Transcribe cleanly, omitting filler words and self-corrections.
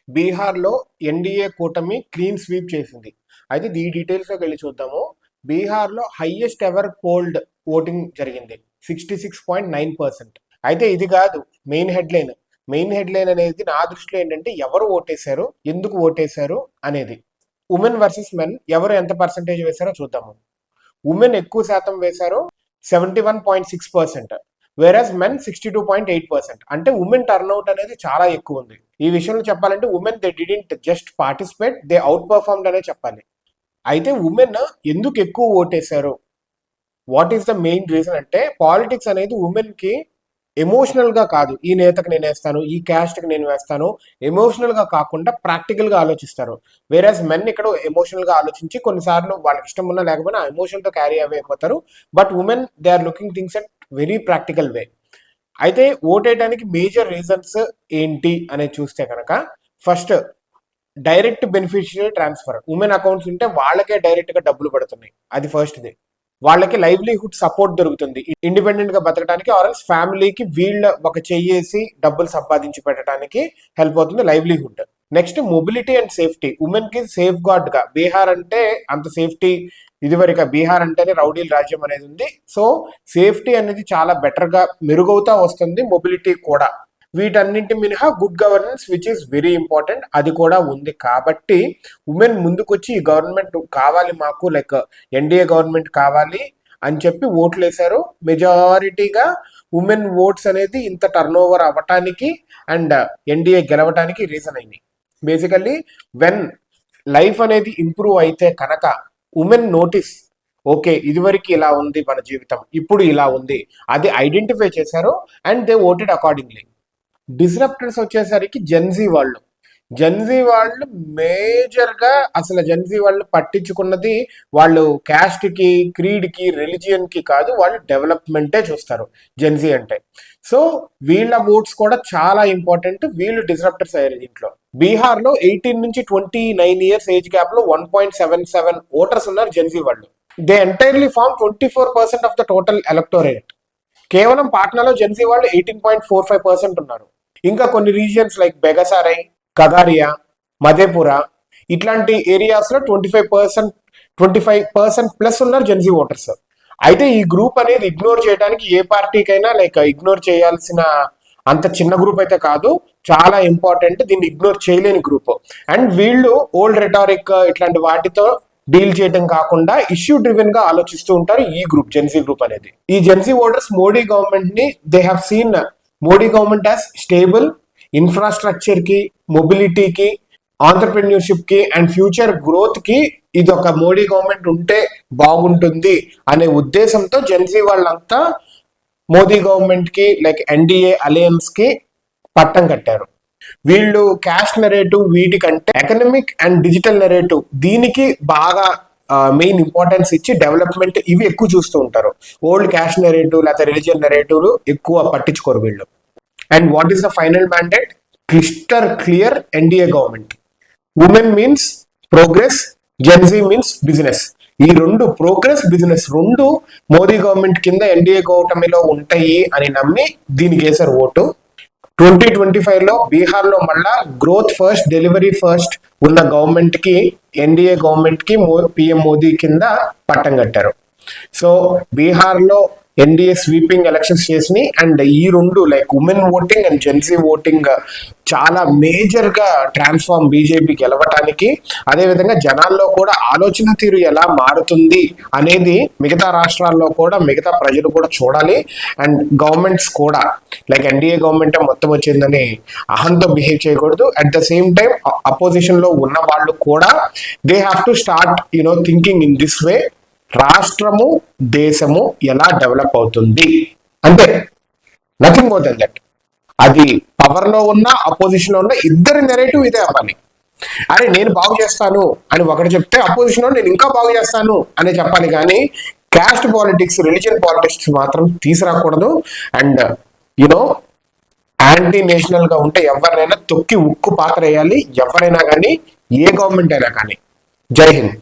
బీహార్లో ఎన్డీఏ కూటమి clean sweep చేసింది. అయితే ఈ డీటెయిల్స్లోకి వెళ్ళి చూద్దాము. బీహార్లో హైయెస్ట్ ఎవర్ పోల్డ్ ఓటింగ్ జరిగింది, 66.9%. అయితే ఇది కాదు మెయిన్ హెడ్లైన్. మెయిన్ హెడ్లైన్ అనేది నా దృష్టిలో ఏంటంటే ఎవరు ఓటేశారు, ఎందుకు ఓటేశారు అనేది. ఉమెన్ వర్సెస్ మెన్ ఎవరు ఎంత పర్సంటేజ్ వేశారో చూద్దాము. ఉమెన్ ఎక్కువ శాతం వేశారు, 71.6%. వేరస్ మెన్ 62.8%. అంటే ఉమెన్ టర్న్అవుట్ అనేది చాలా ఎక్కువ ఉంది. ఈ విషయంలో చెప్పాలంటే women they didn't just participate, they outperformed అనే చెప్పాలి. అయితే ఉమెన్ ఎందుకు ఎక్కువ ఓటేశారు, what is the main reason అంటే పాలిటిక్స్ అనేది ఉమెన్ కి ఎమోషనల్ గా కాదు, ఈ నేతకు నేను వేస్తాను, ఈ క్యాస్ట్ కి నేను వేస్తాను, ఎమోషనల్ గా కాకుండా ప్రాక్టికల్ గా ఆలోచిస్తారు. వేరేస్ మెన్ ఇక్కడ ఎమోషనల్ గా ఆలోచించి కొన్నిసార్లు వాళ్ళకి ఇష్టం ఉన్నా లేకపోయినా ఎమోషన్ తో క్యారీ అవే అయిపోతారు. But women they are looking things at very practical way. అయితే ఓటేయడానికి మేజర్ రీజన్స్ ఏంటి అనేది చూస్తే కనుక, first direct beneficiary transfer. Women accounts ఉంటే వాళ్ళకే డైరెక్ట్ గా డబ్బులు పడుతున్నాయి, అది ఫస్ట్ది. వాళ్ళకి లైవ్లీహుడ్ సపోర్ట్ దొరుకుతుంది ఇండిపెండెంట్ గా బతకడానికి, ఆర్ఎల్స్ ఫ్యామిలీకి వీళ్ళ ఒక చెయ్యేసి డబ్బులు సంపాదించి పెట్టడానికి హెల్ప్ అవుతుంది livelihood. Next mobility and safety. Women కి సేఫ్ గార్డ్ గా, బీహార్ అంటే అంత సేఫ్టీ ఇదివరకు, బీహార్ అంటేనే రౌడీల రాజ్యం అనేది ఉంది. సో సేఫ్టీ అనేది చాలా బెటర్ గా మెరుగవుతా వస్తుంది, మొబిలిటీ కూడా. వీటన్నింటి మినహా good governance which is very important, అది కూడా ఉంది. కాబట్టి ఉమెన్ ముందుకొచ్చి ఈ గవర్నమెంట్ కావాలి మాకు, లైక్ ఎన్డీఏ గవర్నమెంట్ కావాలి అని చెప్పి ఓట్లు వేశారు. మెజారిటీగా ఉమెన్ ఓట్స్ అనేది ఇంత టర్న్ ఓవర్ అవ్వటానికి అండ్ ఎన్డీఏ గెలవటానికి రీజన్ అయింది. బేసికల్లీ వెన్ లైఫ్ అనేది ఇంప్రూవ్ అయితే కనుక ఉమెన్ నోటీస్, ఓకే ఇదివరకు ఇలా ఉంది మన జీవితం, ఇప్పుడు ఇలా ఉంది, అది ఐడెంటిఫై చేశారు and they voted accordingly. Disruptors వచ్చేసరికి జెన్జీ వాళ్ళు మేజర్ గా, అసలు జెన్జీ వాళ్ళు పట్టించుకున్నది వాళ్ళు క్యాస్ట్ కి, క్రీడ్ కి, రిలీజియన్ కి కాదు, వాళ్ళు డెవలప్మెంటే చూస్తారు జెన్జీ అంటే. సో వీళ్ళ ఓట్స్ కూడా చాలా ఇంపార్టెంట్, వీళ్ళు డిస్రప్టర్స్ అయ్యారు దీంట్లో. బీహార్ లో 18 నుంచి 29 ఇయర్స్ ఏజ్ గ్యాప్ లో 1.77 ఓటర్స్ ఉన్నారు జెన్జీ వాళ్ళు. They entirely form 24% of the total electorate. కేవలం పాట్నాలో జెన్జీ వాళ్ళు 18.45% ఉన్నారు. ఇంకా కొన్ని రీజియన్స్ లైక్ బెగసారై, కగారియా, మధేపురా ఇట్లాంటి ఏరియాస్ లో 25% ప్లస్ ఉన్నారు జెన్జీ ఓటర్స్. అయితే ఈ గ్రూప్ అనేది ఇగ్నోర్ చేయడానికి ఏ పార్టీకైనా లైక్ ఇగ్నోర్ చేయాల్సిన అంత చిన్న గ్రూప్ అయితే కాదు, చాలా ఇంపార్టెంట్, దీన్ని ఇగ్నోర్ చేయలేని గ్రూప్. అండ్ వీళ్ళు ఓల్డ్ రెటారిక్ ఇట్లాంటి వాటితో డీల్ చేయడం కాకుండా ఇష్యూ డ్రివెన్ గా ఆలోచిస్తూ ఉంటారు ఈ గ్రూప్, జెన్జీ గ్రూప్ అనేది. ఈ జెన్జీ ఓటర్స్ మోడీ గవర్నమెంట్ ని they have seen Modi government as stable, infrastructure కి, మొబిలిటీకి, ఆంటర్ప్రెన్యూర్షిప్ కి అండ్ ఫ్యూచర్ గ్రోత్ కి ఇది ఒక మోడీ గవర్నమెంట్ ఉంటే బాగుంటుంది అనే ఉద్దేశంతో జెన్జీ వాళ్ళంతా మోదీ గవర్నమెంట్ కి లైక్ ఎన్డీఏ అలయన్స్ కి పట్టం కట్టారు. వీళ్ళు క్యాస్ట్ నెరేటివ్ వీటికంటే ఎకనామిక్ అండ్ డిజిటల్ నెరేటివ్ దీనికి బాగా మెయిన్ ఇంపార్టెన్స్ ఇచ్చి డెవలప్మెంట్ ఇవి ఎక్కువ చూస్తూ ఉంటారు. ఓల్డ్ క్యాస్ట్ నెరేటివ్ లేకపోతే రిలీజియన్ నెరేటివ్ ఎక్కువ పట్టించుకోరు వీళ్ళు. And what is the final mandate? Crystal clear NDA government. Women means progress, Gen Z means business. ఈ రెండు, ప్రోగ్రెస్ బిజినెస్ రెండు మోదీ గవర్నమెంట్ కింద ఎన్డీఏ కూటమిలో ఉంటాయి అని నమ్మి దీనికి వేశారు ఓటు. 2025 లో బీహార్ లో మళ్ళా గ్రోత్ ఫస్ట్, డెలివరీ ఫస్ట్ ఉన్న గవర్నమెంట్ కి, ఎన్డీఏ గవర్నమెంట్ కి పిఎం మోదీ కింద పట్టం కట్టారు. సో బీహార్ లో ఎన్డీఏ స్వీపింగ్ ఎలక్షన్స్ చేసినాయి అండ్ ఈ రెండు like women voting and Gen Z voting చాలా మేజర్ గా ట్రాన్స్ఫార్మ్ బీజేపీ గెలవటానికి. అదేవిధంగా జనాల్లో కూడా ఆలోచన తీరు ఎలా మారుతుంది అనేది మిగతా రాష్ట్రాల్లో కూడా మిగతా ప్రజలు కూడా చూడాలి. అండ్ గవర్నమెంట్స్ కూడా లైక్ ఎన్డీఏ గవర్నమెంట్ మొత్తం వచ్చిందని అహంతో బిహేవ్ చేయకూడదు. At the same time opposition లో ఉన్న వాళ్ళు కూడా they have to start thinking in this way. రాష్ట్రము, దేశము ఎలా డెవలప్ అవుతుంది అంటే నథింగ్ మోర్ దెన్ దట్. అది పవర్ లో ఉన్న, అపోజిషన్ లో ఉన్న ఇద్దరి నెరేటివ్ ఇదే అవ్వాలి. అరే నేను బాగు చేస్తాను అని ఒకటి చెప్తే అపోజిషన్ లో నేను ఇంకా బాగు చేస్తాను అని చెప్పాలి. కానీ క్యాస్ట్ పాలిటిక్స్, రిలీజియన్ పాలిటిక్స్ మాత్రం తీసుకురాకూడదు. అండ్ యాంటీ నేషనల్ గా ఉంటే ఎవరినైనా తొక్కి ఉక్కు పాత్ర వేయాలి, ఎవరైనా కానీ, ఏ గవర్నమెంట్ అయినా కానీ. జై హింద్.